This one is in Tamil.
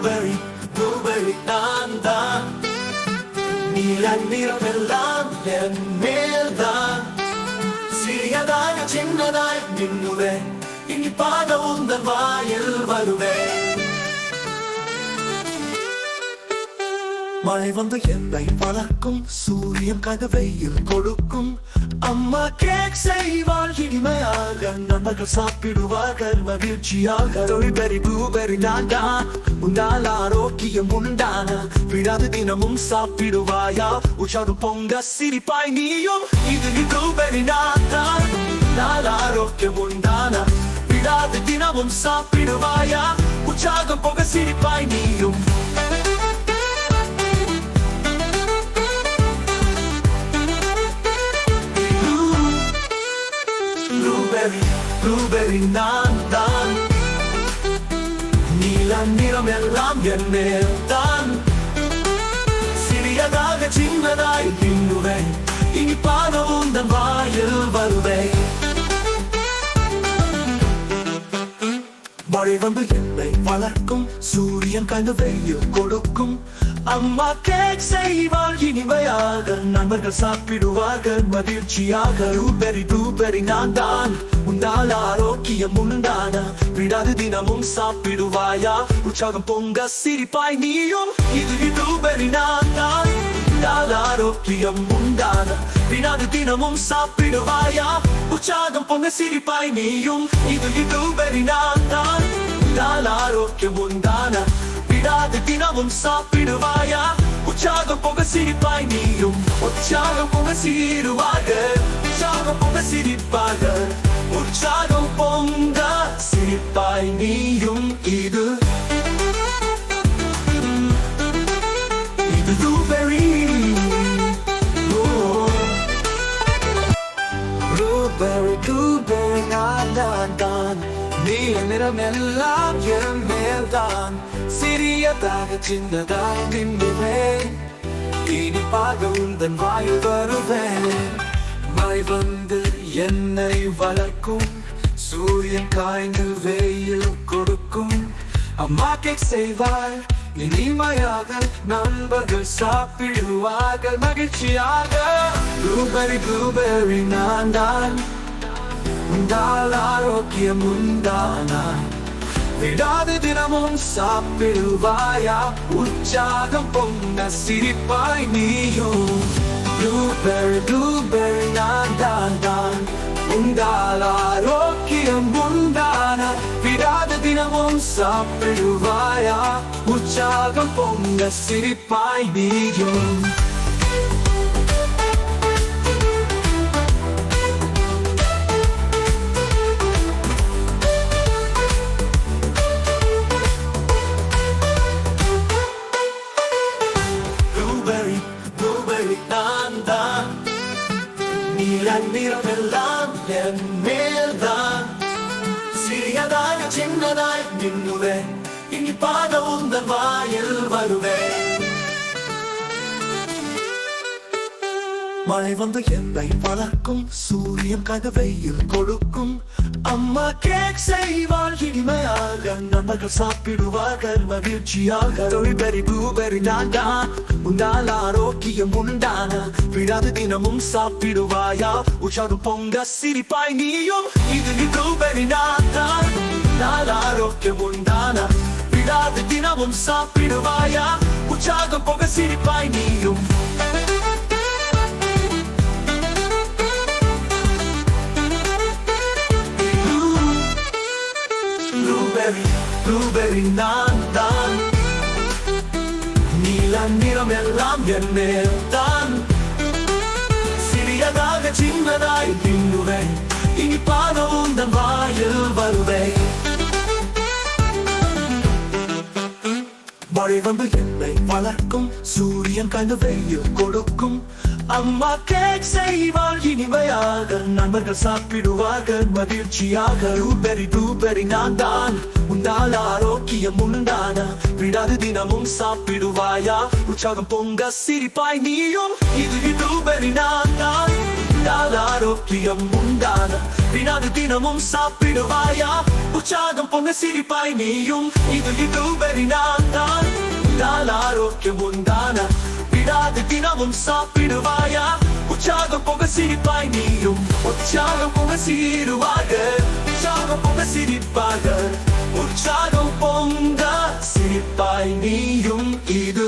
blueberry நான் தான். நீல நிறமெல்லாம் என் மேல்தான். சிறியதாய் சின்னதாய் மின்னுவேன், இனிப்பாக உந்தன் வாயில் வருவேன். மழை வந்து என்னை வளர்க்கும், சூரியன் காய்ந்த வெயில் கொடுக்கும். அம்மா கேக் செய்வாள் இனிமையாக, நண்பர்கள் சாப்பிடுவார்கள் மகிழ்ச்சியாக. ப்ளூபெர்ரி நான் தான், உன்னால் ஆரோக்கியம் உண்டான. விடாது தினமும் சாப்பிடுவாயா, உற்சாகம் பொங்க சிரிப்பாய் நீயும். இது ப்ளூபெர்ரி நான் தான், உன்னால் ஆரோக்கியம் உண்டான. விடாது தினமும் சாப்பிடுவாயா, உற்சாகம் பொங்க சிரிப்பாய் நீயும். ப்ளூபெர்ரி நான் தான். நீல நிறம் எல்லாம் என் மேல்தான். சிறியதாக சின்னதாய் மின்னுவேன், இனிப்பாக உந்தன் வாயில் வருவேன். மழை வந்து என்னை வளர்க்கும், சூரியன் காய்ந்த வெயில் கொடுக்கும். அம்மா கேக் செய்வாள் இனிமையாக, நண்பர்கள் சாப்பிடுவார்கள் மகிழ்ச்சியாக. ப்ளூபெர்ரி நான் தான், உன்னால் ஆரோக்கியம் உண்டான. விடாது தினமும் சாப்பிடுவாயா, உற்சாகம் பொங்க சிரிப்பாய் நீயும். இது ப்ளூபெர்ரி நான் தான், உன்னால் ஆரோக்கியம் உண்டான. விடாது தினமும் சாப்பிடுவாயா, உற்சாகம் பொங்க சிரிப்பாய் நீயும். இது ப்ளூபெர்ரி நான் தான், உன்னால் ஆரோக்கியம் உண்டான. விடாது தினமும் சாப்பிடுவாயா, உற்சாகம் பொங்க சிரிப்பாய் நீயும். உற்சாகம் பொங்க சிரிப்பாக, உற்சாகம் பொங்க சிரிப்பாக. உற்சாகம் பொங்க சிரிப்பாய் நீயும். இது ப்ளூபெர்ரி. ப்ளூபெர்ரி நான் தான். நீல நிறம் எல்லாம் என் மேல்தான். சிறியதாக சின்னதாய் மின்னுவேன், இனிப்பாக உந்தன் வாயில் வருவேன். மழை வந்து என்னை வளர்க்கும், சூரியன் காய்ந்து வெயில் கொடுக்கும். அம்மா கேக் செய்வாள் இனிமையாக, நண்பர்கள் சாப்பிடுவார்கள் மகிழ்ச்சியாக. ப்ளூபெர்ரி நான் தான், உன்னால் ஆரோக்கியம் உண்டான. விடாது தினமும் சாப்பிடுவாயா, உற்சாகம் பொங்க சிரிப்பாய் நீயும். ப்ளூபெர்ரி நான் தான், உன்னால் ஆரோக்கியம் உண்டான. விடாது தினமும் சாப்பிடுவாயா, உற்சாகம் பொங்க சிரிப்பாய் நீயும். ப்ளூபெர்ரி நான் தான். நீல நிறமெல்லாம் என் மேல்தான். சிறியதாய் சின்னதாய் மின்னுவேன், இனிப்பாக உந்தன் வாயில் வருவேன். மழை வந்து என்னை வளர்க்கும், சூரியன் காய்ந்த வெயில் கொடுக்கும். அம்மா கேக் செய்வாள் இனிமையாக, நண்பர்கள் சாப்பிடுவார்கள் மகிழ்ச்சியாக. ப்ளூபெர்ரி நான் தான், உன்னால் ஆரோக்கியம் உண்டான. விடாது தினமும் சாப்பிடுவாயா, உற்சாகம் பொங்க சிரிப்பாய் நீயும். இது ப்ளூபெர்ரி நான் தான், உன்னால் ஆரோக்கியம் உண்டான. விடாது தினமும் சாப்பிடுவாயா, உற்சாகம் பொங்க சிரிப்பாய் நீயும். ப்ளூபெர்ரி நான் தான். நீல நிறம் எல்லாம் என் மேல்தான். சிறியதாக சின்னதாய் மின்னுவேன், இனிப்பாக உந்தன் வாயில் வருவேன். மழை வந்து என்னை வளர்க்கும், சூரியன் காய்ந்த வெயில் கொடுக்கும். அம்மா கேக் செய்வாள் இனிமையாக, நண்பர்கள் சாப்பிடுவார்கள் மகிழ்ச்சியாக. ப்ளூபெர்ரி நான் தான், உன்னால் ஆரோக்கியம் உண்டான. விடாது தினமும் சாப்பிடுவாயா, உற்சாகம் பொங்க சிரிப்பாய் நீயும். இது ப்ளூபெர்ரி நான் தான், உன்னால் ஆரோக்கியம் உண்டான. விடாது தினமும் சாப்பிடுவாயா, உற்சாகம் பொங்க சிரிப்பாய் நீயும். இது ப்ளூபெர்ரி நான் தான், ஆரோக்கியம் உண்டான விடாது தினமும் சாப்பிடுவாயா உற்சாகம் பொங்க சிரிப்பாய் நீயும் உற்சாகம் பொங்க சீருவார்கள் உற்சாகம் பொங்க சிரிப்பார்கள் உற்சாகம் பொங்க சிரிப்பாய் நீயும் இது